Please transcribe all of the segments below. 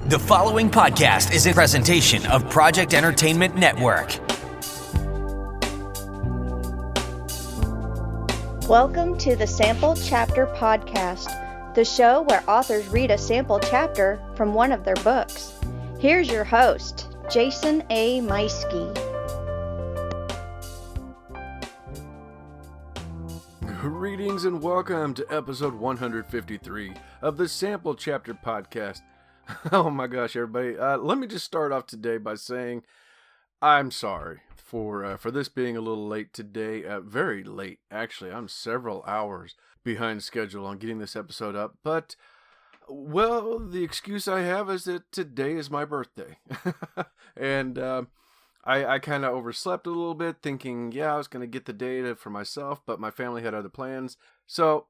The following podcast is a presentation of Project Entertainment Network. Welcome to the Sample Chapter Podcast, the show where authors read a sample chapter from one of their books. Here's your host, Jason A. Meiske. Greetings and welcome to episode 153 of the Sample Chapter Podcast. Oh my gosh, everybody. Let me just start off today by saying I'm sorry for this being a little late today. Very late, actually. I'm several hours behind schedule on getting this episode up. But, well, the excuse I have is that today is my birthday. And I kind of overslept a little bit, thinking, I was going to get the data for myself, but my family had other plans. So,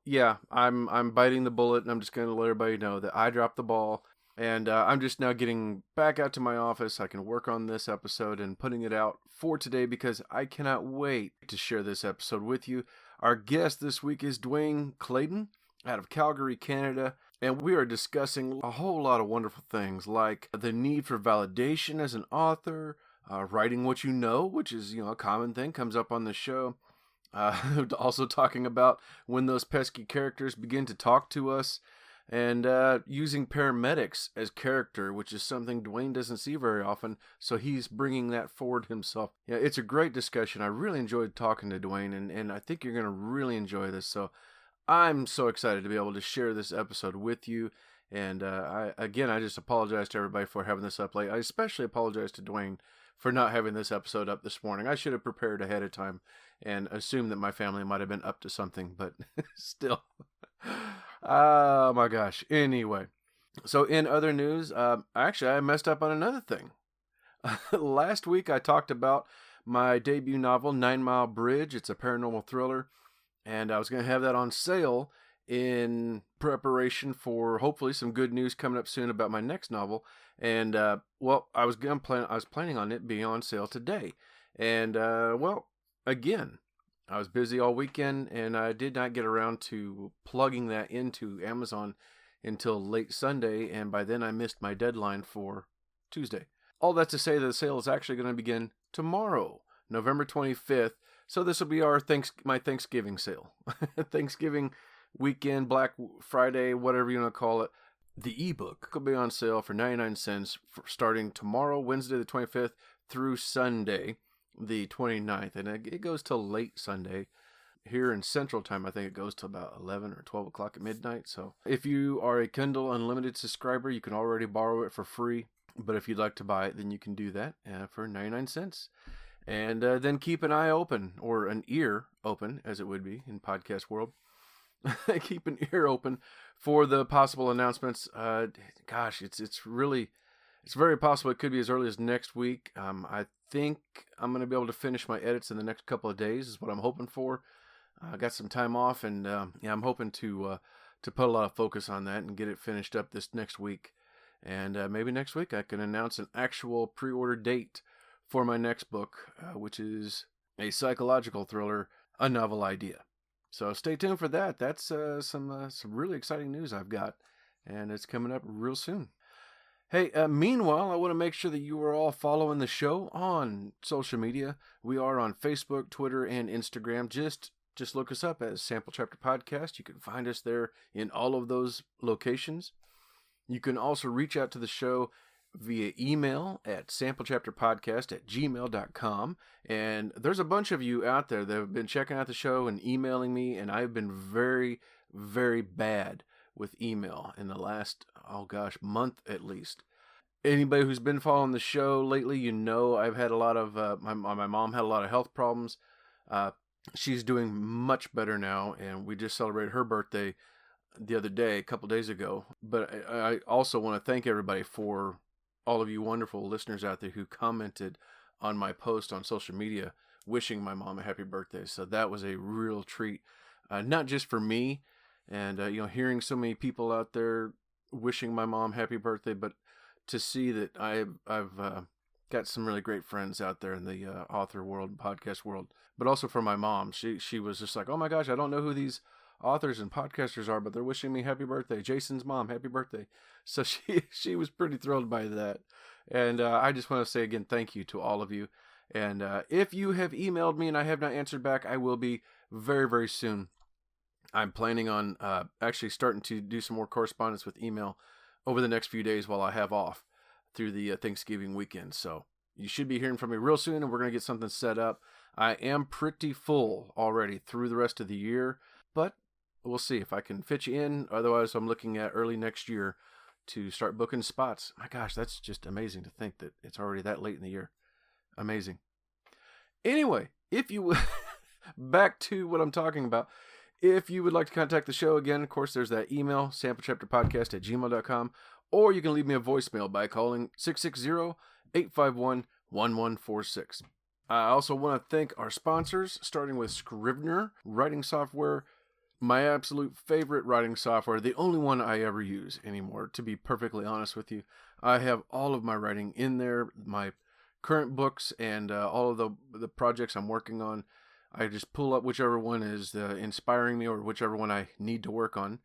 I'm biting the bullet, and I'm just going to let everybody know that I dropped the ball. And I'm just now getting back out to my office. I can work on this episode and putting it out for today because I cannot wait to share this episode with you. Our guest this week is Dwayne Clayden out of Calgary, Canada. And we are discussing a whole lot of wonderful things like the need for validation as an author, writing what you know, which is, a common thing, comes up on the show. Also talking about when those pesky characters begin to talk to us. And using paramedics as character, which is something Dwayne doesn't see very often, so he's bringing that forward himself. Yeah, it's a great discussion. I really enjoyed talking to Dwayne, and I think you're going to really enjoy this. So I'm so excited to be able to share this episode with you. And I just apologize to everybody for having this up late. I especially apologize to Dwayne for not having this episode up this morning. I should have prepared ahead of time and assumed that my family might have been up to something, but still. Oh my gosh. Anyway, so in other news, actually I messed up on another thing. Last week I talked about my debut novel, 9 Mile Bridge. It's a paranormal thriller, and I was going to have that on sale in preparation for hopefully some good news coming up soon about my next novel. And I was planning on it being on sale today. And again, I was busy all weekend, and I did not get around to plugging that into Amazon until late Sunday, and by then I missed my deadline for Tuesday. All that to say that the sale is actually going to begin tomorrow, November 25th, so this will be my Thanksgiving sale. Thanksgiving weekend, Black Friday, whatever you want to call it. The ebook will be on sale for 99 cents starting tomorrow, Wednesday the 25th, through Sunday the 29th, and it goes till late Sunday. Here in Central Time, I think it goes to about 11 or 12 o'clock at midnight. So if you are a Kindle Unlimited subscriber, you can already borrow it for free. But if you'd like to buy it, then you can do that for 99 cents. And then keep an eye open, or an ear open, as it would be in podcast world. Keep an ear open for the possible announcements. It's very possible it could be as early as next week. I think I'm going to be able to finish my edits in the next couple of days is what I'm hoping for. I got some time off, and I'm hoping to put a lot of focus on that and get it finished up this next week. And maybe next week I can announce an actual pre-order date for my next book, which is a psychological thriller, A Novel Idea. So stay tuned for that. That's some really exciting news I've got, and it's coming up real soon. Hey, meanwhile, I want to make sure that you are all following the show on social media. We are on Facebook, Twitter, and Instagram. Just look us up as Sample Chapter Podcast. You can find us there in all of those locations. You can also reach out to the show via email at samplechapterpodcast@gmail.com. And there's a bunch of you out there that have been checking out the show and emailing me, and I've been very, very bad with email in the last, month at least. Anybody who's been following the show lately, I've had a lot of, my mom had a lot of health problems. She's doing much better now, and we just celebrated her birthday the other day, a couple days ago. But I also want to thank everybody for all of you wonderful listeners out there who commented on my post on social media wishing my mom a happy birthday. So that was a real treat, not just for me, and, hearing so many people out there wishing my mom happy birthday, but to see that I've got some really great friends out there in the author world, podcast world, but also for my mom. She was just like, oh my gosh, I don't know who these authors and podcasters are, but they're wishing me happy birthday. Jason's mom, happy birthday. So she was pretty thrilled by that. And I just want to say again, thank you to all of you. And if you have emailed me and I have not answered back, I will be very, very soon. I'm planning on actually starting to do some more correspondence with email over the next few days while I have off through the Thanksgiving weekend. So you should be hearing from me real soon, and we're going to get something set up. I am pretty full already through the rest of the year, but we'll see if I can fit you in. Otherwise, I'm looking at early next year to start booking spots. My gosh, that's just amazing to think that it's already that late in the year. Amazing. Anyway, if you back to what I'm talking about, if you would like to contact the show again, of course, there's that email, samplechapterpodcast@gmail.com, or you can leave me a voicemail by calling 660-851-1146. I also want to thank our sponsors, starting with Scrivener writing software, my absolute favorite writing software, the only one I ever use anymore, to be perfectly honest with you. I have all of my writing in there, my current books, and all of the projects I'm working on. I just pull up whichever one is inspiring me or whichever one I need to work on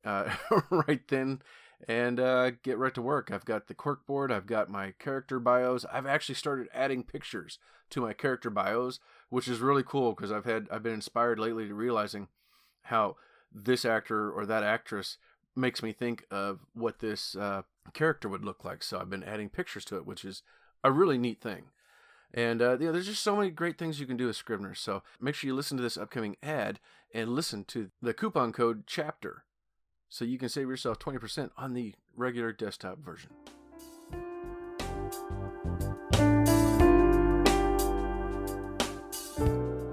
right then and get right to work. I've got the corkboard. I've got my character bios. I've actually started adding pictures to my character bios, which is really cool because I've been inspired lately to realizing how this actor or that actress makes me think of what this character would look like. So I've been adding pictures to it, which is a really neat thing. And there's just so many great things you can do with Scrivener. So make sure you listen to this upcoming ad and listen to the coupon code CHAPTER so you can save yourself 20% on the regular desktop version.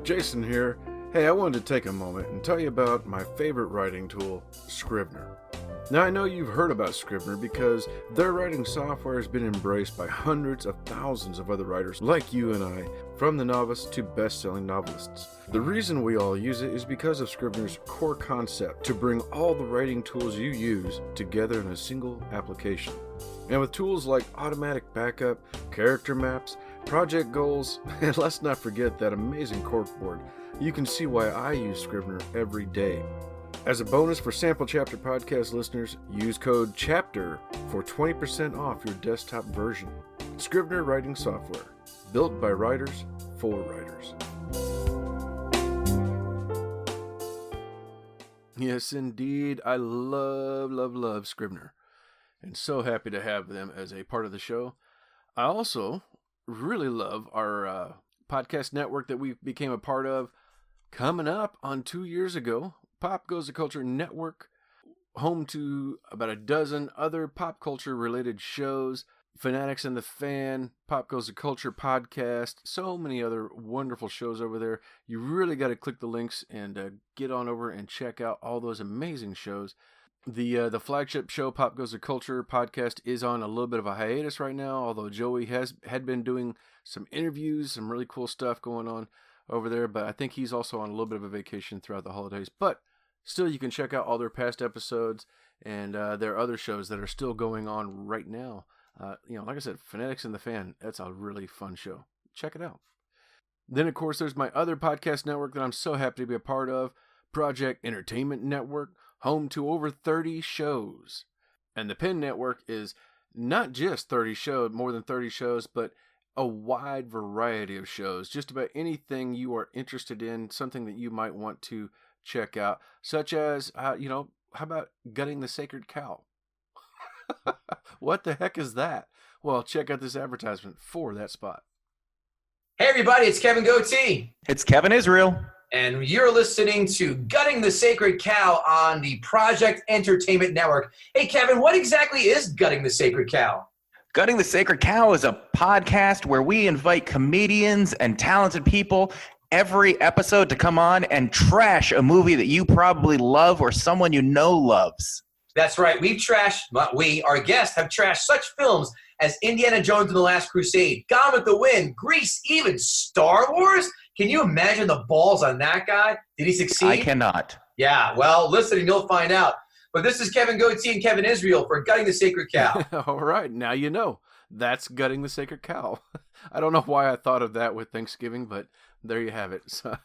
Jason here. Hey, I wanted to take a moment and tell you about my favorite writing tool, Scrivener. Now, I know you've heard about Scrivener because their writing software has been embraced by hundreds of thousands of other writers like you and I, from the novice to best-selling novelists. The reason we all use it is because of Scrivener's core concept to bring all the writing tools you use together in a single application. And with tools like automatic backup, character maps, project goals, and let's not forget that amazing corkboard, you can see why I use Scrivener every day. As a bonus for Sample Chapter Podcast listeners, use code CHAPTER for 20% off your desktop version. Scrivener writing software, built by writers for writers. Yes, indeed. I love Scrivener, and so happy to have them as a part of the show. I also really love our podcast network that we became a part of coming up on 2 years ago. Pop Goes the Culture Network, home to about a dozen other pop culture related shows, Fanatics and the Fan, Pop Goes the Culture podcast, so many other wonderful shows over there. You really got to click the links and get on over and check out all those amazing shows. The flagship show, Pop Goes the Culture podcast, is on a little bit of a hiatus right now, although Joey had been doing some interviews, some really cool stuff going on over there, but I think he's also on a little bit of a vacation throughout the holidays. But still, you can check out all their past episodes and their other shows that are still going on right now. Like I said, Fanatics and the Fan, that's a really fun show. Check it out. Then, of course, there's my other podcast network that I'm so happy to be a part of, Project Entertainment Network, home to over 30 shows. And the Penn Network is not just more than 30 shows, but a wide variety of shows. Just about anything you are interested in, something that you might want to check out, such as, how about Gutting the Sacred Cow? What the heck is that? Well, check out this advertisement for that spot. Hey everybody, it's Kevin Goatee. It's Kevin Israel. And you're listening to Gutting the Sacred Cow on the Project Entertainment Network. Hey Kevin, what exactly is Gutting the Sacred Cow? Gutting the Sacred Cow is a podcast where we invite comedians and talented people every episode to come on and trash a movie that you probably love or someone you know loves. That's right. Our guests have trashed such films as Indiana Jones and the Last Crusade, Gone with the Wind, Grease, even Star Wars. Can you imagine the balls on that guy? Did he succeed? I cannot. Yeah, well, listen and you'll find out. But this is Kevin Goatee and Kevin Israel for Gutting the Sacred Cow. All right, now you know. That's Gutting the Sacred Cow. I don't know why I thought of that with Thanksgiving, but there you have it. So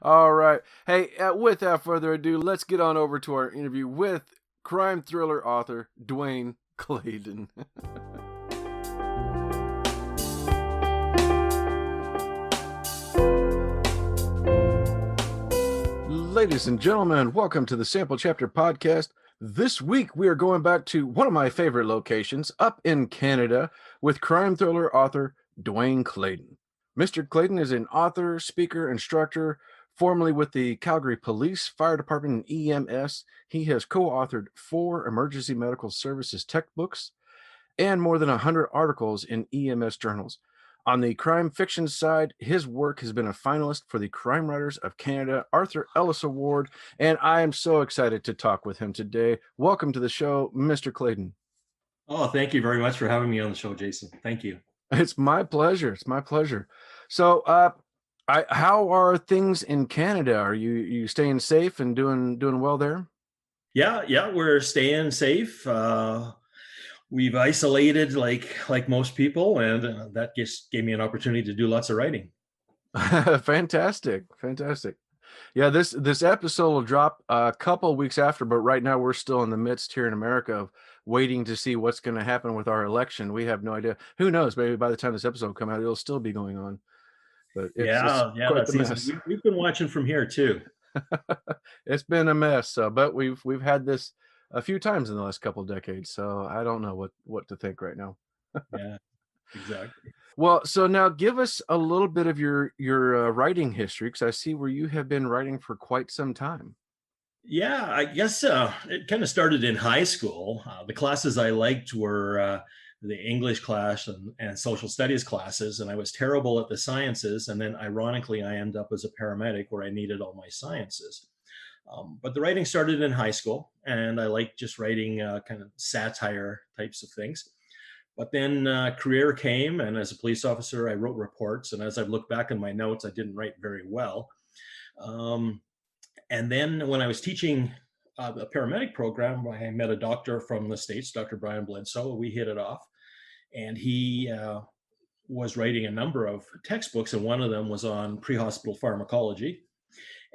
All right. Hey, without further ado, let's get on over to our interview with crime thriller author Dwayne Clayden. Ladies and gentlemen, welcome to the Sample Chapter Podcast. This week, we are going back to one of my favorite locations up in Canada with crime thriller author Dwayne Clayden. Mr. Clayden is an author, speaker, instructor, formerly with the Calgary Police, Fire Department, and EMS. He has co-authored 4 emergency medical services textbooks and more than 100 articles in EMS journals. On the crime fiction side, his work has been a finalist for the Crime Writers of Canada Arthur Ellis Award, and I am so excited to talk with him today. Welcome to the show, Mr. Clayden. Oh, thank you very much for having me on the show, Jason. Thank you. It's my pleasure. It's my pleasure. So, how are things in Canada? Are you staying safe and doing well there? Yeah, we're staying safe. We've isolated like most people, and that just gave me an opportunity to do lots of writing. Fantastic. Yeah, this episode will drop a couple of weeks after, but right now we're still in the midst here in America of waiting to see what's going to happen with our election. We have no idea. Who knows? Maybe by the time this episode will come out, it'll still be going on. But it's quite the mess. We've been watching from here too. It's been a mess. But we've had this a few times in the last couple of decades, so I don't know what to think right now. Yeah, exactly. Well, so now give us a little bit of your writing history, because I see where you have been writing for quite some time. Yeah, I guess it kind of started in high school. The classes I liked were the English class and social studies classes, and I was terrible at the sciences. And then ironically, I ended up as a paramedic where I needed all my sciences. But the writing started in high school, and I liked just writing kind of satire types of things. But then career came, and as a police officer, I wrote reports. And as I look back in my notes, I didn't write very well. And then when I was teaching a paramedic program, I met a doctor from the States, Dr. Brian Bledsoe. We hit it off. And he was writing a number of textbooks, and one of them was on pre-hospital pharmacology.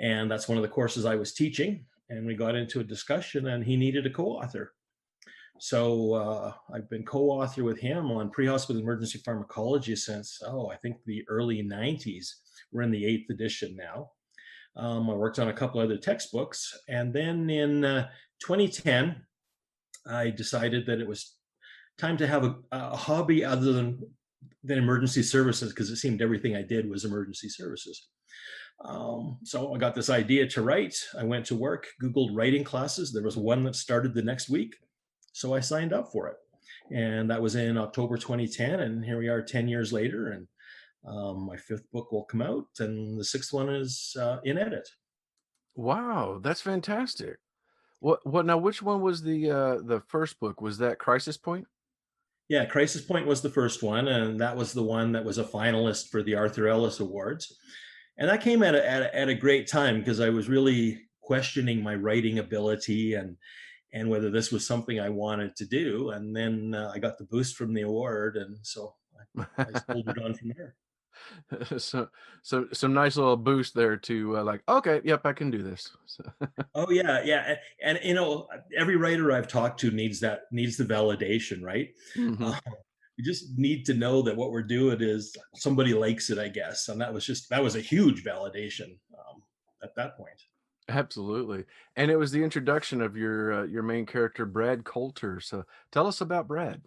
And that's one of the courses I was teaching. And we got into a discussion, and he needed a co-author. So I've been co-author with him on pre-hospital emergency pharmacology since, I think the early 90s. We're in the 8th edition now. I worked on a couple other textbooks. And then in 2010, I decided that it was time to have a hobby other than emergency services, because it seemed everything I did was emergency services. So I got this idea to write. I went to work, Googled writing classes. There was one that started the next week. So I signed up for it. And that was in October 2010. And here we are 10 years later. And my 5th book will come out, and the 6th one is in edit. Wow, that's fantastic. What now, which one was the first book? Was that Crisis Point? Yeah, Crisis Point was the first one, and that was the one that was a finalist for the Arthur Ellis Awards. And that came at a great time, because I was really questioning my writing ability and whether this was something I wanted to do. And then I got the boost from the award, and so I soldiered on from there. So some nice little boost there to okay, yep, I can do this. Oh yeah, and every writer I've talked to needs the validation, right? Mm-hmm. You just need to know that what we're doing is somebody likes it, I guess, and that was a huge validation at that point. Absolutely, and it was the introduction of your main character, Brad Coulter. So tell us about Brad.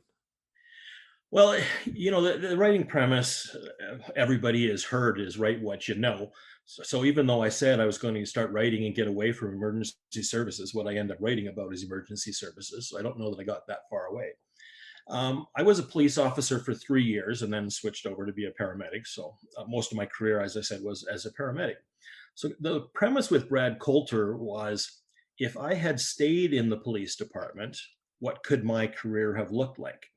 Well, the writing premise everybody has heard is write what you know. So even though I said I was going to start writing and get away from emergency services, what I end up writing about is emergency services. So I don't know that I got that far away. I was a police officer for 3 years and then switched over to be a paramedic. So most of my career, as I said, was as a paramedic. So the premise with Brad Coulter was, if I had stayed in the police department, what could my career have looked like?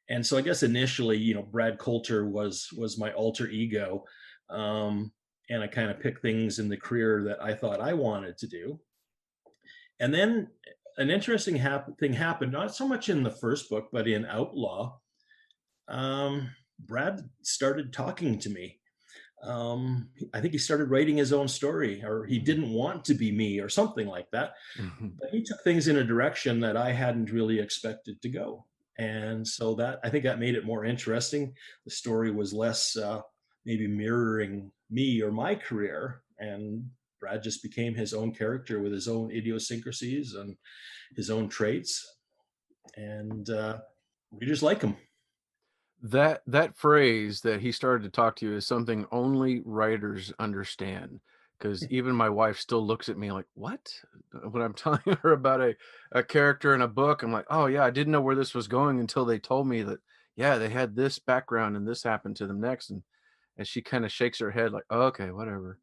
And so I guess initially, Brad Coulter was my alter ego. And I kind of picked things in the career that I thought I wanted to do. And then an interesting thing happened, not so much in the first book, but in Outlaw. Brad started talking to me. I think he started writing his own story, or he didn't want to be me, or something like that. Mhm. But he took things in a direction that I hadn't really expected to go. And so that, I think that made it more interesting. The story was less maybe mirroring me or my career. And Brad just became his own character with his own idiosyncrasies and his own traits. And we just like him. That phrase that he started to talk to you is something only writers understand. Because even my wife still looks at me like, "What?" When I'm telling her about a character in a book, I'm like, "Oh yeah, I didn't know where this was going until they told me that, yeah, they had this background and this happened to them next." And she kind of shakes her head like, "Oh, okay, whatever."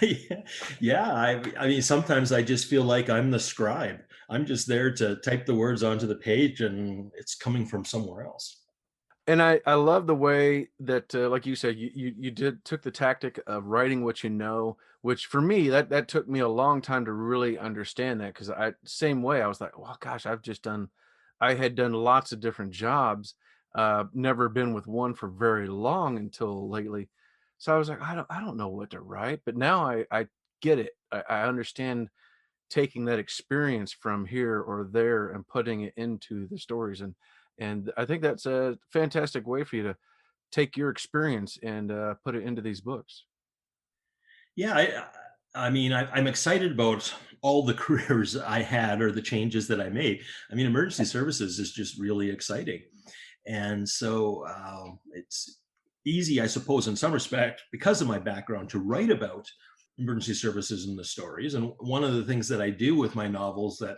Yeah, yeah. I mean, sometimes I just feel like I'm the scribe. I'm just there to type the words onto the page, and it's coming from somewhere else. And I love the way that, like you said, you did took the tactic of writing what you know, which for me, that took me a long time to really understand that, because I same way, I was like, well, gosh, I had done lots of different jobs, never been with one for very long until lately. So I was like, I don't know what to write, but now I get it. I understand taking that experience from here or there and putting it into the stories. And I think that's a fantastic way for you to take your experience and put it into these books. Yeah, I mean, I'm excited about all the careers I had or the changes that I made. I mean, emergency services is just really exciting, and so it's easy, I suppose, in some respect, because of my background, to write about emergency services and the stories. And one of the things that I do with my novels that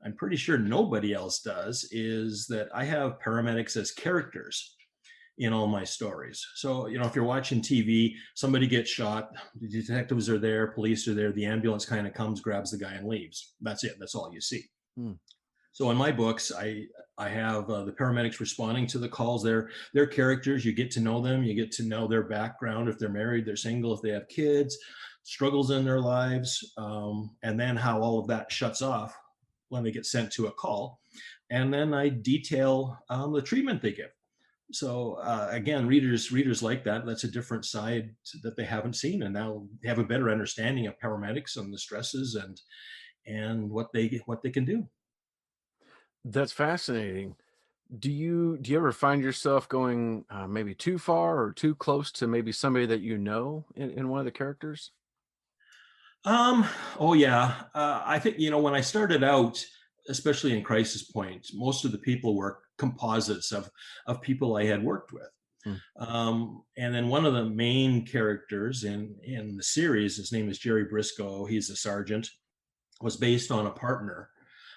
I'm pretty sure nobody else does is that I have paramedics as characters in all my stories. So, if you're watching TV, somebody gets shot, the detectives are there, police are there, the ambulance kind of comes, grabs the guy, and leaves. That's it. That's all you see. Hmm. So in my books, I have the paramedics responding to the calls. They're characters. You get to know them. You get to know their background, if they're married, they're single, if they have kids, struggles in their lives, and then how all of that shuts off when they get sent to a call. And then I detail the treatment they give. So again, readers like that. That's a different side that they haven't seen, and now they have a better understanding of paramedics and the stresses and what they can do. That's fascinating. Do you ever find yourself going maybe too far or too close to maybe somebody that you know in one of the characters? Um, oh yeah. I think, when I started out, especially in Crisis Point, most of the people were composites of people I had worked with. Hmm. And then one of the main characters in the series, his name is Jerry Briscoe. He's a sergeant. Was based on a partner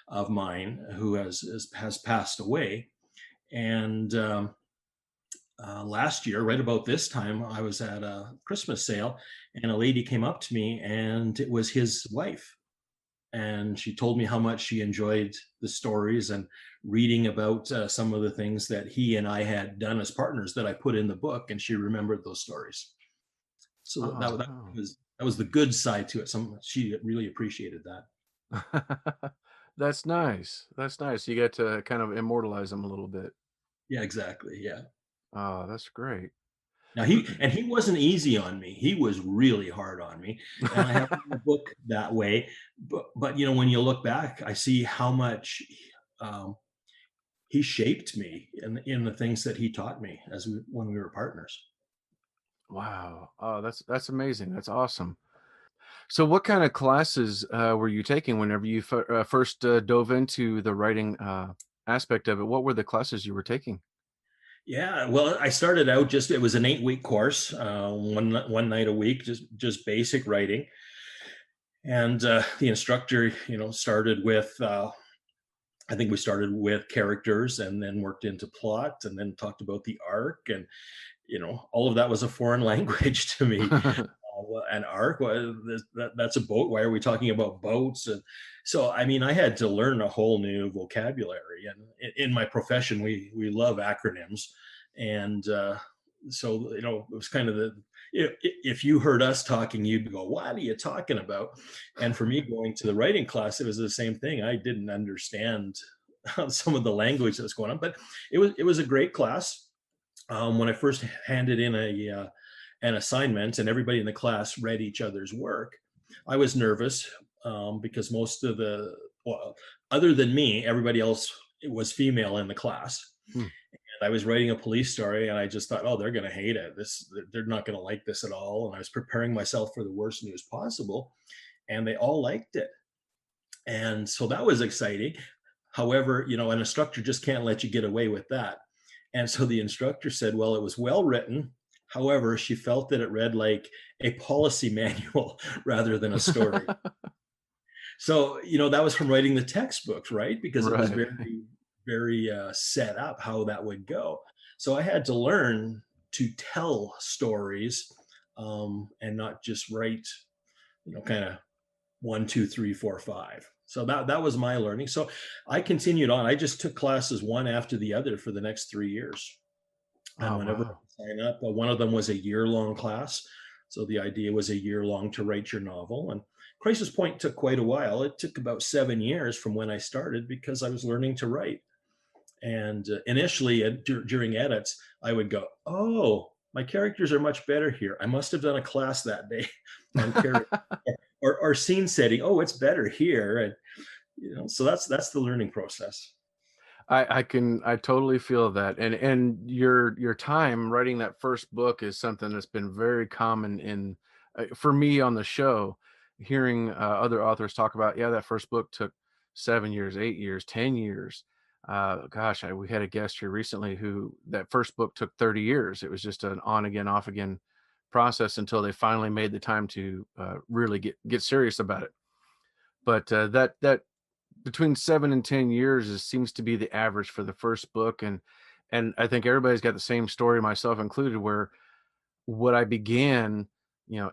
of mine who has passed away. And last year, right about this time, I was at a Christmas sale, and a lady came up to me, and it was his wife. And she told me how much she enjoyed the stories and reading about some of the things that he and I had done as partners that I put in the book, and she remembered those stories. So Oh, wow. that was the good side to it. She really appreciated that. That's nice. That's nice. You get to kind of immortalize them a little bit. Yeah, exactly. Yeah. Oh, that's great. Now he wasn't easy on me. He was really hard on me, and I have the book that way. But when you look back, I see how much um, he shaped me in the things that he taught me when we were partners. Wow. Oh, that's amazing. That's awesome. So, what kind of classes were you taking whenever you first dove into the writing aspect of it? What were the classes you were taking? Yeah, well, I started out it was an 8-week course, one night a week, just basic writing, and the instructor, started with. I think we started with characters and then worked into plot and then talked about the arc, and all of that was a foreign language to me. An arc, that's a boat. Why are we talking about boats? And so, I mean, I had to learn a whole new vocabulary. And in my profession, we love acronyms, and so it was kind of if you heard us talking, you'd go, "What are you talking about?" And for me, going to the writing class, it was the same thing. I didn't understand some of the language that was going on, but it was a great class. When I first handed in an assignment and everybody in the class read each other's work, I was nervous because other than me, everybody else was female in the class. Hmm. I was writing a police story and I just thought, oh, they're going to hate it. They're not going to like this at all. And I was preparing myself for the worst news possible, and they all liked it. And so that was exciting. However, an instructor just can't let you get away with that. And so the instructor said, well, it was well written. However, she felt that it read like a policy manual rather than a story. So, that was from writing the textbooks, right? Because it was very, very set up how that would go. So I had to learn to tell stories and not just write, kind of 1, 2, 3, 4, 5. So that was my learning. So I continued on. I just took classes one after the other for the next 3 years. And whenever I sign up, one of them was a year-long class. So the idea was a year long to write your novel. And Crisis Point took quite a while. It took about 7 years from when I started because I was learning to write. And initially during edits, I would go, oh, my characters are much better here. I must have done a class that day on character or scene setting. Oh, it's better here. And, so that's the learning process. I totally feel that. And your time writing that first book is something that's been very common in, for me on the show, hearing other authors talk about, that first book took 7 years, 8 years, 10 years. We had a guest here recently who that first book took 30 years. It was just an on again, off again process until they finally made the time to really get serious about it. But that between 7 and 10 years seems to be the average for the first book. And I think everybody's got the same story, myself included, where what I began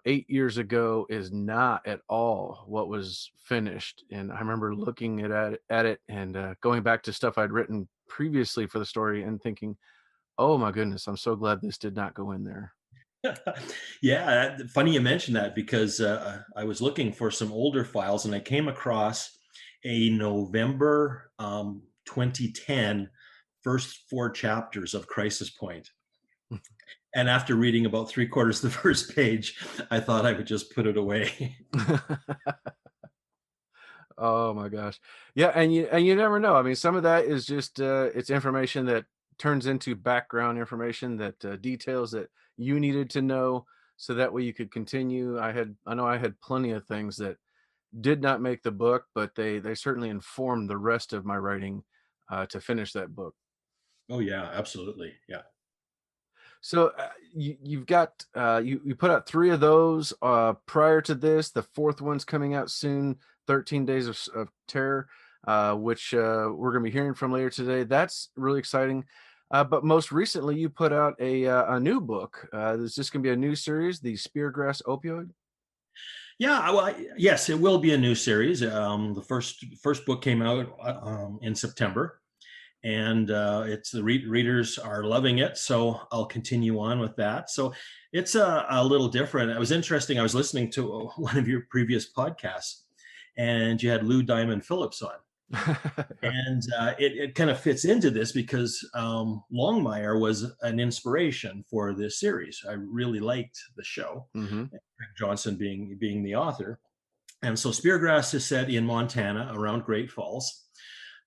8 years ago is not at all what was finished. And I remember looking at it and going back to stuff I'd written previously for the story and thinking, oh my goodness, I'm so glad this did not go in there. Yeah, funny you mentioned that because I was looking for some older files and I came across a November 2010 first 4 chapters of Crisis Point. And after reading about 3/4 of the first page, I thought I would just put it away. Oh my gosh. Yeah, and you never know. I mean, some of that is just it's information that turns into background information that details that you needed to know so that way you could continue. I know I had plenty of things that did not make the book, but they certainly informed the rest of my writing to finish that book. Oh yeah, absolutely. Yeah. So you've got you put out 3 of those prior to this. The 4th one's coming out soon, 13 Days of Terror, which we're going to be hearing from later today. That's really exciting. But most recently, you put out a new book. Is this going to be a new series, The Speargrass Opioid? Yeah, well, yes, it will be a new series. The first book came out in September. And it's the readers are loving it, so I'll continue on with that. So it's a little different. It was interesting. I was listening to one of your previous podcasts, and you had Lou Diamond Phillips on, and it kind of fits into this because Longmire was an inspiration for this series. I really liked the show. Mm-hmm. Greg Johnson being the author, and so Speargrass is set in Montana around Great Falls.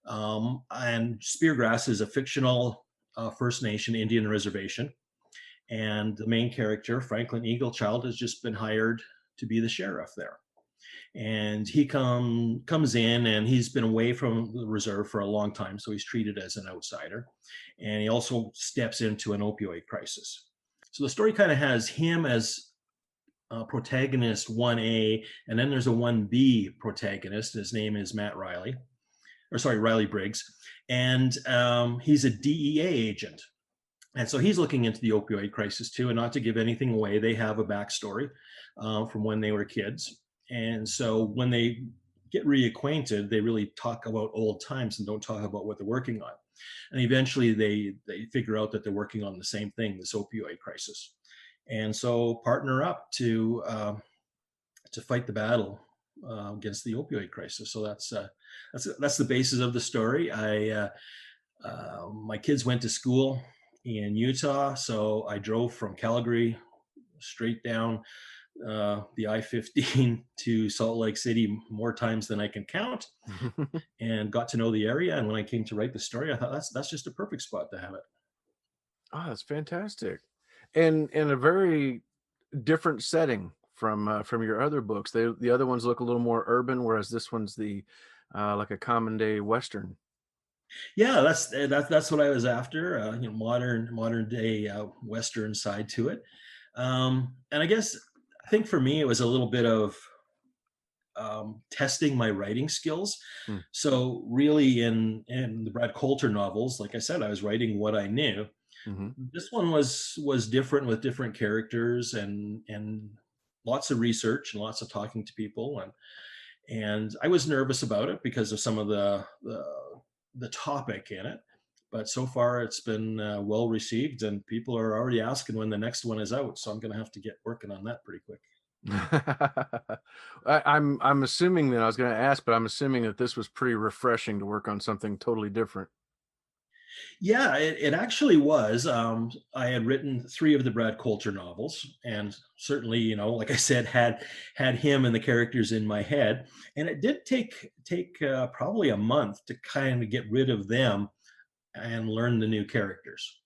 And Speargrass is a fictional First Nation Indian reservation. And the main character, Franklin Eaglechild, has just been hired to be the sheriff there. And he comes in and he's been away from the reserve for a long time, so he's treated as an outsider. And he also steps into an opioid crisis. So the story kind of has him as protagonist 1A, and then there's a 1B protagonist. His name is Riley Briggs, and he's a DEA agent. And so he's looking into the opioid crisis too, and not to give anything away, they have a backstory from when they were kids. And so when they get reacquainted, they really talk about old times and don't talk about what they're working on. And eventually they figure out that they're working on the same thing, this opioid crisis. And so partner up to fight the battle against the opioid crisis. So that's the basis of the story. My kids went to school in Utah, so I drove from Calgary straight down the I-15 to Salt Lake City more times than I can count, and got to know the area. And when I came to write the story, I thought that's just a perfect spot to have it. Oh, that's fantastic. And in a very different setting from your other books. The other ones look a little more urban, whereas this one's the like a common day Western. Yeah, that's what I was after. Modern day Western side to it. And I think for me it was a little bit of testing my writing skills. Hmm. So really, in the Brad Coulter novels, like I said, I was writing what I knew. Mm-hmm. This one was different, with different characters and lots of research and lots of talking to people, and I was nervous about it because of some of the topic in it. But so far, it's been well received, and people are already asking when the next one is out. So I'm going to have to get working on that pretty quick. I'm assuming that I was going to ask, but I'm assuming that this was pretty refreshing to work on something totally different. Yeah, it actually was. I had written 3 of the Brad Coulter novels, and certainly, like I said, had him and the characters in my head. And it did take probably a month to kind of get rid of them and learn the new characters.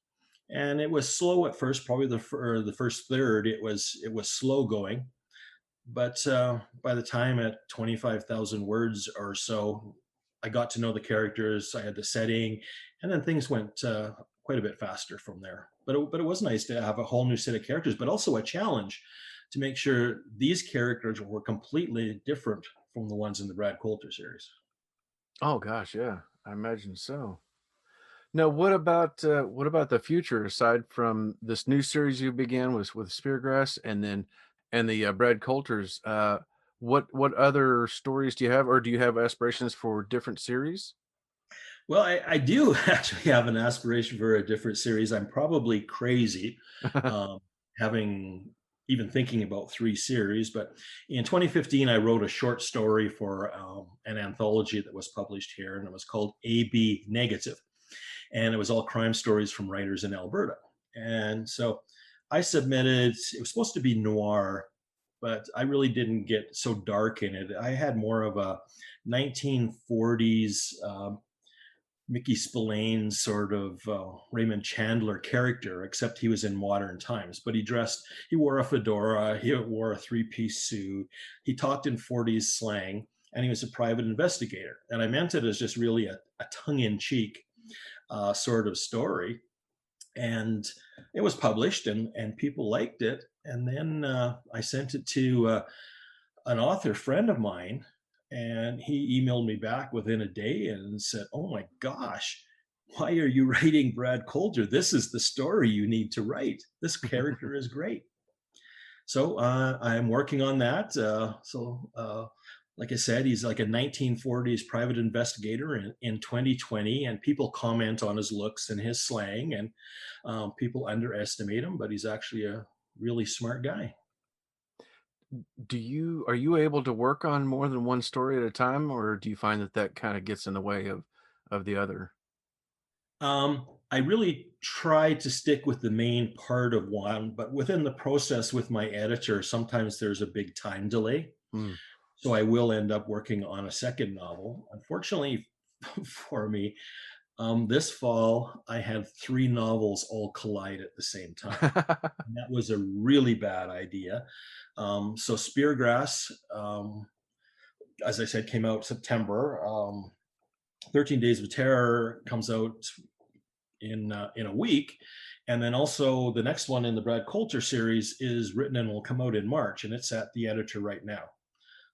And it was slow at first. Probably the first third, it was slow going. But by the time at 25,000 words or so, I got to know the characters. I had the setting, and then things went quite a bit faster from there. But it was nice to have a whole new set of characters, but also a challenge to make sure these characters were completely different from the ones in the Brad Coulter series. Oh gosh, yeah, I imagine so. Now, what about the future? Aside from this new series you began with Speargrass, and the Brad Coulters, what other stories do you have, or do you have aspirations for different series? Well, I do actually have an aspiration for a different series. I'm probably crazy, um, having even thinking about 3 series. But in 2015, I wrote a short story for an anthology that was published here, and it was called AB Negative, and it was all crime stories from writers in Alberta. And so I submitted. It was supposed to be noir, but I really didn't get so dark in it. I had more of a 1940s. Mickey Spillane sort of Raymond Chandler character, except he was in modern times. But he wore a fedora, he wore a 3-piece suit, he talked in 40s slang, and he was a private investigator. And I meant it as just really a tongue-in-cheek sort of story. And it was published, and people liked it. And then I sent it to an author friend of mine, and he emailed me back within a day and said, "Oh my gosh, why are you writing Brad Coulter? This is the story you need to write. This character is great." So I'm working on that. Like I said, he's like a 1940s private investigator in 2020, and people comment on his looks and his slang, and people underestimate him, but he's actually a really smart guy. Are you able to work on more than one story at a time, or do you find that kind of gets in the way of the other? I really try to stick with the main part of one, but within the process with my editor, sometimes there's a big time delay. Hmm. So I will end up working on a second novel. Unfortunately for me, this fall I had 3 novels all collide at the same time. And that was a really bad idea. So Speargrass, as I said, came out September. 13 Days of Terror comes out in a week, and then also the next one in the Brad Coulter series is written and will come out in March, and it's at the editor right now.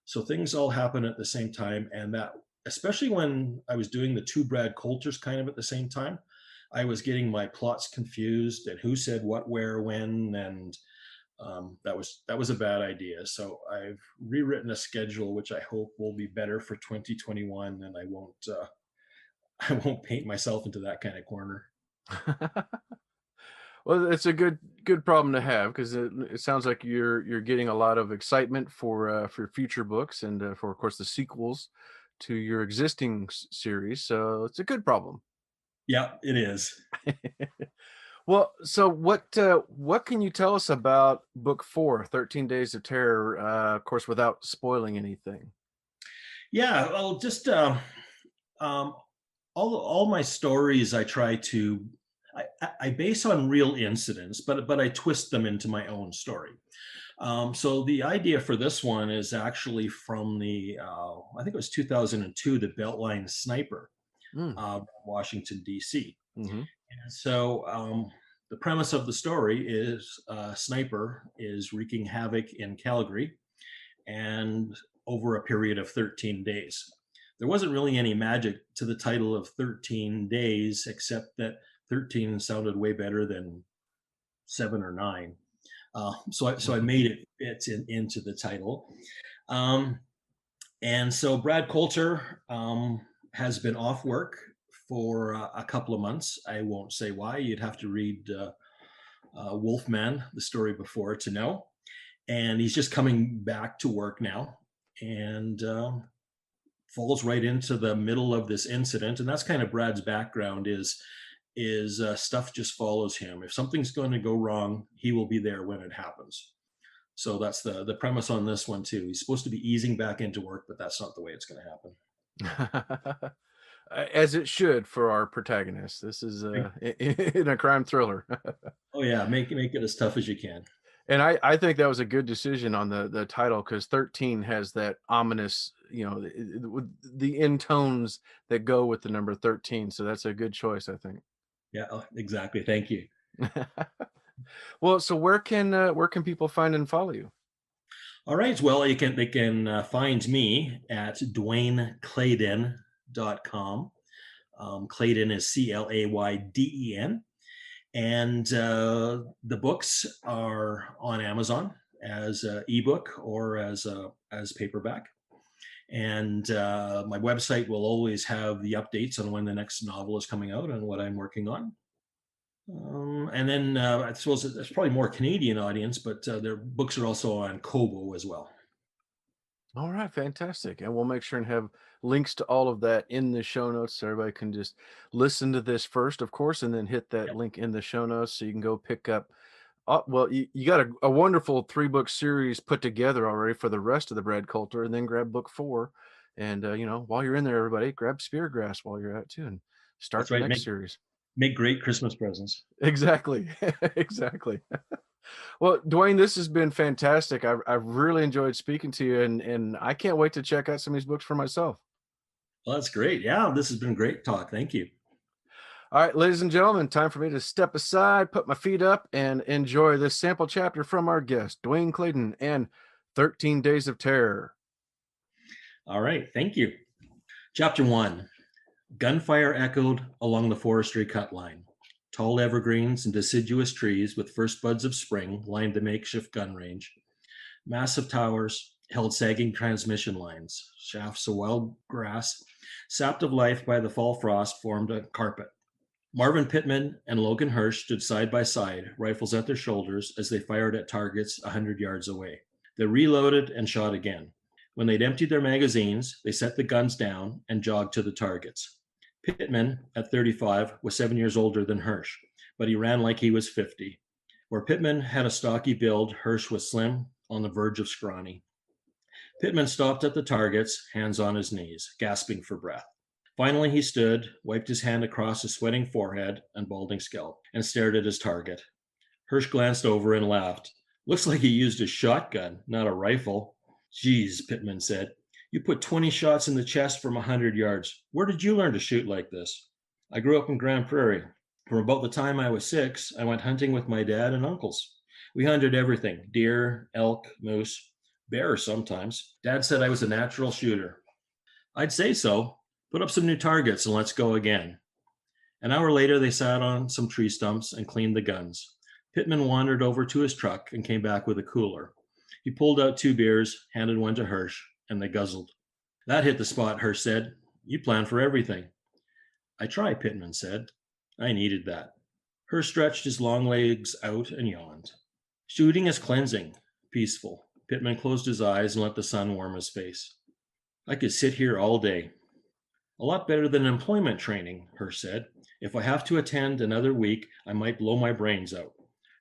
So things all happen at the same time, and that, especially when I was doing the 2 Brad Coulters kind of at the same time, I was getting my plots confused and who said what, where, when, and that was a bad idea. So I've rewritten a schedule which I hope will be better for 2021, and I won't I won't paint myself into that kind of corner. Well, it's a good problem to have, because it sounds like you're getting a lot of excitement for future books, and for, of course, the sequels to your existing series. So it's a good problem. Yeah, it is. Well, so what can you tell us about book 4, 13 Days of Terror, of course, without spoiling anything? Yeah, well, just um, all my stories I try to I base on real incidents, but I twist them into my own story. So the idea for this one is actually from the I think it was 2002, the Beltline Sniper, Mm. Washington D.C. Hmm. And so the premise of the story is sniper is wreaking havoc in Calgary, and over a period of 13 days. There wasn't really any magic to the title of 13 days, except that 13 sounded way better than 7 or 9. So I made it fit into the title. Um, and so Brad Coulter has been off work for a couple of months. I won't say why. You'd have to read Wolfman, the story before, to know. And he's just coming back to work now, and falls right into the middle of this incident. And that's kind of Brad's background is stuff just follows him. If something's going to go wrong, he will be there when it happens. So that's the premise on this one too. He's supposed to be easing back into work, but that's not the way it's going to happen. As it should for our protagonist. This is in a crime thriller. Oh yeah, make it as tough as you can. And I think that was a good decision on the title, because 13 has that ominous, the end tones that go with the number 13. So that's a good choice, I think. Yeah, exactly. Thank you. Well, so where can people find and follow you? All right. Well, they can find me at DwayneClayden.com. Clayden is Clayden. And the books are on Amazon as an ebook or as paperback. And my website will always have the updates on when the next novel is coming out and what I'm working on. And then I suppose there's probably more Canadian audience, but their books are also on Kobo as well. All right, fantastic. And we'll make sure and have links to all of that in the show notes so everybody can just listen to this first, of course, and then hit that link in the show notes so you can go pick up. Well, you got a wonderful 3-book series put together already for the rest of the Brad Coulter, and then grab book 4. And, while you're in there, everybody, grab Speargrass while you're at it too, and start That's the right. next series. Make great Christmas presents. Exactly. Exactly. Well, Dwayne, this has been fantastic. I've really enjoyed speaking to you, and I can't wait to check out some of these books for myself. Well, that's great. Yeah, this has been great talk. Thank you. All right, ladies and gentlemen, time for me to step aside, put my feet up, and enjoy this sample chapter from our guest, Dwayne Clayden, and 13 Days of Terror. All right. Thank you. Chapter 1. Gunfire echoed along the forestry cut line. Tall evergreens and deciduous trees with first buds of spring lined the makeshift gun range. Massive towers held sagging transmission lines. Shafts of wild grass, sapped of life by the fall frost, formed a carpet. Marvin Pittman and Logan Hirsch stood side by side, rifles at their shoulders, as they fired at targets 100 yards away. They reloaded and shot again. When they'd emptied their magazines, they set the guns down and jogged to the targets. Pittman, at 35, was 7 years older than Hirsch, but he ran like he was 50. Where Pittman had a stocky build, Hirsch was slim, on the verge of scrawny. Pittman stopped at the targets, hands on his knees, gasping for breath. Finally, he stood, wiped his hand across his sweating forehead and balding scalp, and stared at his target. Hirsch glanced over and laughed. Looks like he used a shotgun, not a rifle. Geez, Pittman said. You put 20 shots in the chest from 100 yards. Where did you learn to shoot like this? I grew up in Grand Prairie. From about the time I was 6, I went hunting with my dad and uncles. We hunted everything: deer, elk, moose, bear sometimes. Dad said I was a natural shooter. I'd say so. Put up some new targets and let's go again. An hour later, they sat on some tree stumps and cleaned the guns. Pittman wandered over to his truck and came back with a cooler. He pulled out 2 beers, handed one to Hirsch, and they guzzled. That hit the spot, Hirsch said. You plan for everything. I try, Pittman said. I needed that. Hirsch stretched his long legs out and yawned. Shooting is cleansing, peaceful. Pittman closed his eyes and let the sun warm his face. I could sit here all day. A lot better than employment training, Hirsch said. If I have to attend another week, I might blow my brains out.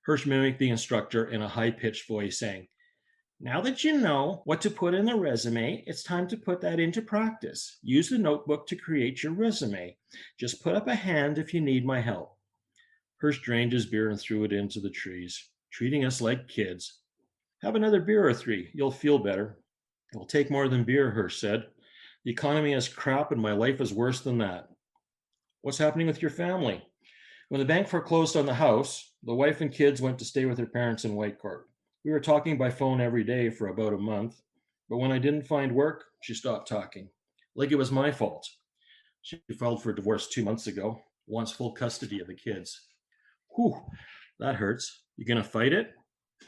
Hirsch mimicked the instructor in a high-pitched voice, saying, "Now that you know what to put in the resume, it's time to put that into practice. Use the notebook to create your resume. Just put up a hand if you need my help." Hirsch drained his beer and threw it into the trees, treating us like kids. "Have another beer or three. You'll feel better." "It will take more than beer," Hirsch said. "The economy is crap and my life is worse than that." "What's happening with your family?" "When the bank foreclosed on the house, the wife and kids went to stay with their parents in Whitecourt. We were talking by phone every day for about a month, but when I didn't find work, she stopped talking. Like it was my fault. She filed for divorce 2 months ago, wants full custody of the kids." "Whew, that hurts. You gonna fight it?"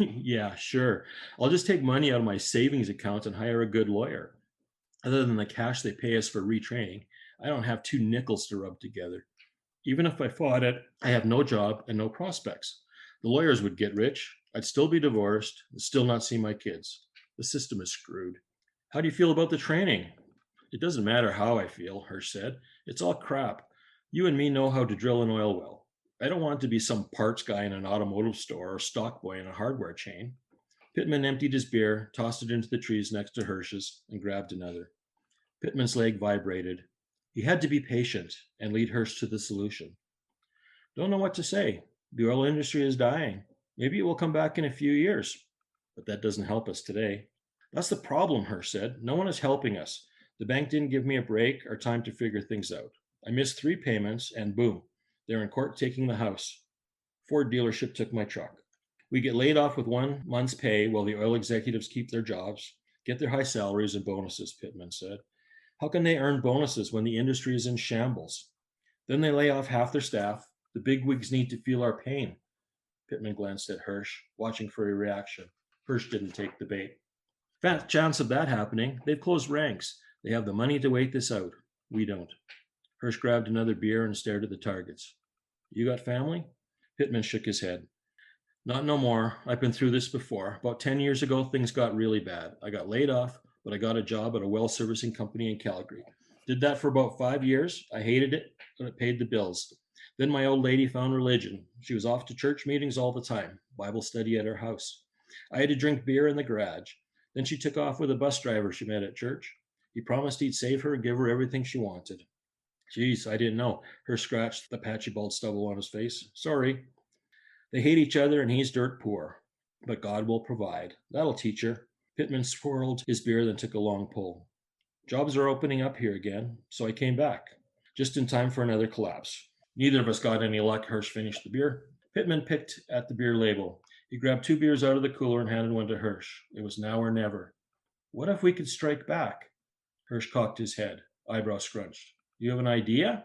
"Yeah, sure. I'll just take money out of my savings account and hire a good lawyer. Other than the cash they pay us for retraining, I don't have 2 nickels to rub together. Even if I fought it, I have no job and no prospects. The lawyers would get rich. I'd still be divorced and still not see my kids. The system is screwed." "How do you feel about the training?" "It doesn't matter how I feel," Hirsch said. "It's all crap. You and me know how to drill an oil well. I don't want to be some parts guy in an automotive store or stock boy in a hardware chain." Pittman emptied his beer, tossed it into the trees next to Hirsch's, and grabbed another. Pittman's leg vibrated. He had to be patient and lead Hirsch to the solution. "Don't know what to say. The oil industry is dying. Maybe it will come back in a few years, but that doesn't help us today." "That's the problem," Hirsch said. "No one is helping us. The bank didn't give me a break or time to figure things out. I missed 3 payments and boom, they're in court taking the house. Ford dealership took my truck. We get laid off with 1 month's pay while the oil executives keep their jobs, get their high salaries and bonuses," Pittman said. "How can they earn bonuses when the industry is in shambles? Then they lay off half their staff. The bigwigs need to feel our pain." Pittman glanced at Hirsch, watching for a reaction. Hirsch didn't take the bait. "Fat chance of that happening. They've closed ranks. They have the money to wait this out. We don't." Hirsch grabbed another beer and stared at the targets. "You got family?" Pittman shook his head. "Not no more. I've been through this before. About 10 years ago, things got really bad. I got laid off, but I got a job at a well servicing company in Calgary. Did that for about 5 years. I hated it, but it paid the bills. Then my old lady found religion. She was off to church meetings all the time, Bible study at her house. I had to drink beer in the garage. Then she took off with a bus driver she met at church. He promised he'd save her and give her everything she wanted." "Geez, I didn't know." Hirsch scratched the patchy bald stubble on his face. "Sorry." "They hate each other and he's dirt poor. But God will provide. That'll teach her." Pittman swirled his beer, then took a long pull. "Jobs are opening up here again, so I came back. Just in time for another collapse. Neither of us got any luck." Hirsch finished the beer. Pittman picked at the beer label. He grabbed 2 beers out of the cooler and handed one to Hirsch. It was now or never. "What if we could strike back?" Hirsch cocked his head, eyebrows scrunched. "You have an idea?"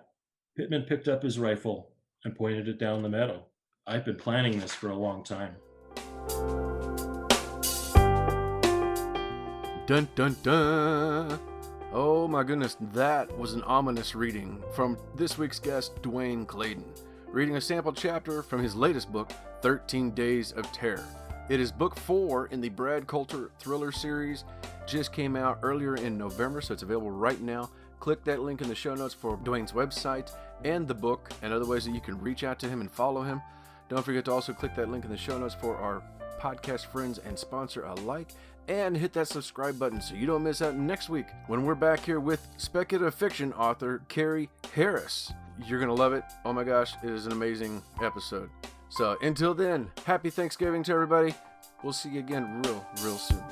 Pittman picked up his rifle and pointed it down the meadow. "I've been planning this for a long time." Dun dun dun! Oh my goodness, that was an ominous reading from this week's guest, Dwayne Clayden, reading a sample chapter from his latest book, 13 Days of Terror. It is book 4 in the Brad Coulter thriller series. Just came out earlier in November, so it's available right now. Click that link in the show notes for Dwayne's website and the book and other ways that you can reach out to him and follow him. Don't forget to also click that link in the show notes for our podcast friends and sponsor alike, and hit that subscribe button so you don't miss out next week when we're back here with speculative fiction author Carrie Harris. You're going to love it. Oh my gosh, it is an amazing episode. So until then, happy Thanksgiving to everybody. We'll see you again real soon.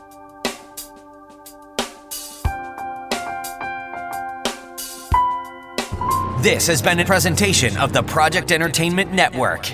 This has been a presentation of the Project Entertainment Network.